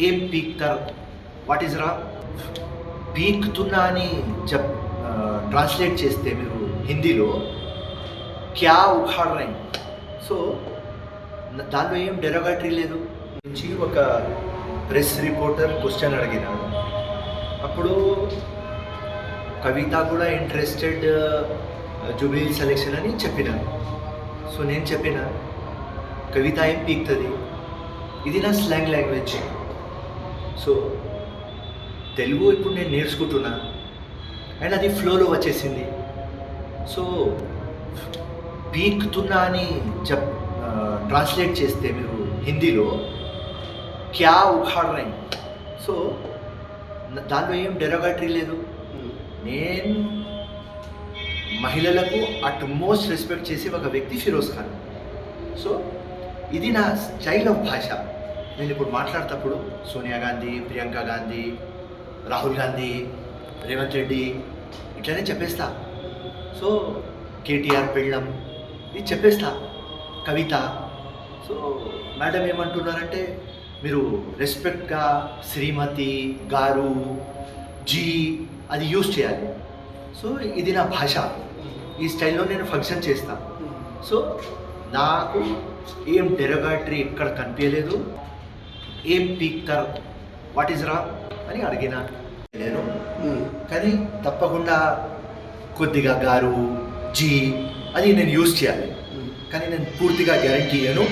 ఏం పీక్తారు, what is రా పీక్తున్నా అని ట్రాన్స్లేట్ చేస్తే మీరు హిందీలో క్యా ఉఖాడ్ రై. సో దానిలో ఏం డెరోగేటరీ లేదు. నుంచి ఒక ప్రెస్ రిపోర్టర్ క్వశ్చన్ అడిగినాడు. అప్పుడు కవిత కూడా ఇంట్రెస్టెడ్ జూబ్లీ సెలెక్షన్ అని చెప్పినాను. సో నేను చెప్పిన కవిత ఏం పీక్తుంది, ఇది నా స్లాంగ్ లాంగ్వేజ్. సో తెలుగు ఇప్పుడు నేను నేర్చుకుంటున్నా అండ్ అది ఫ్లోలో వచ్చేసింది. సో పీక్తున్నా అని ట్రాన్స్లేట్ చేస్తే మీరు హిందీలో క్యా ఉఖాడ్ రై. సో దానిలో ఏం డెరోగేటరీ లేదు. నేను మహిళలకు అట్మోస్ట్ రెస్పెక్ట్ చేసే ఒక వ్యక్తి ఫిరోజ్ ఖాన్. సో ఇది నా స్టైల్ ఆఫ్ భాష. నేను ఇప్పుడు మాట్లాడేటప్పుడు సోనియా గాంధీ, ప్రియాంక గాంధీ, రాహుల్ గాంధీ, రేవంత్ రెడ్డి ఇట్లనే చెప్పేస్తా. సో కేటీఆర్ పెళ్ళం ఇది చెప్పేస్తా, కవిత. సో మేడం ఏమంటున్నారంటే మీరు రెస్పెక్ట్గా శ్రీమతి గారు, జీ అది యూజ్ చేయాలి. సో ఇది నా భాష, ఈ స్టైల్లో నేను ఫంక్షన్ చేస్తా. సో నాకు ఏం డెరోగేటరీ ఇక్కడ కనిపించలేదు. ఏం పీక్తారు, వాట్ ఈజ్ రా అని అడిగినా నేను. కానీ తప్పకుండా కొద్దిగా గారు, జీ అది నేను యూజ్ చేయాలి. కానీ నేను పూర్తిగా గ్యారంటీ ఇయ్యను.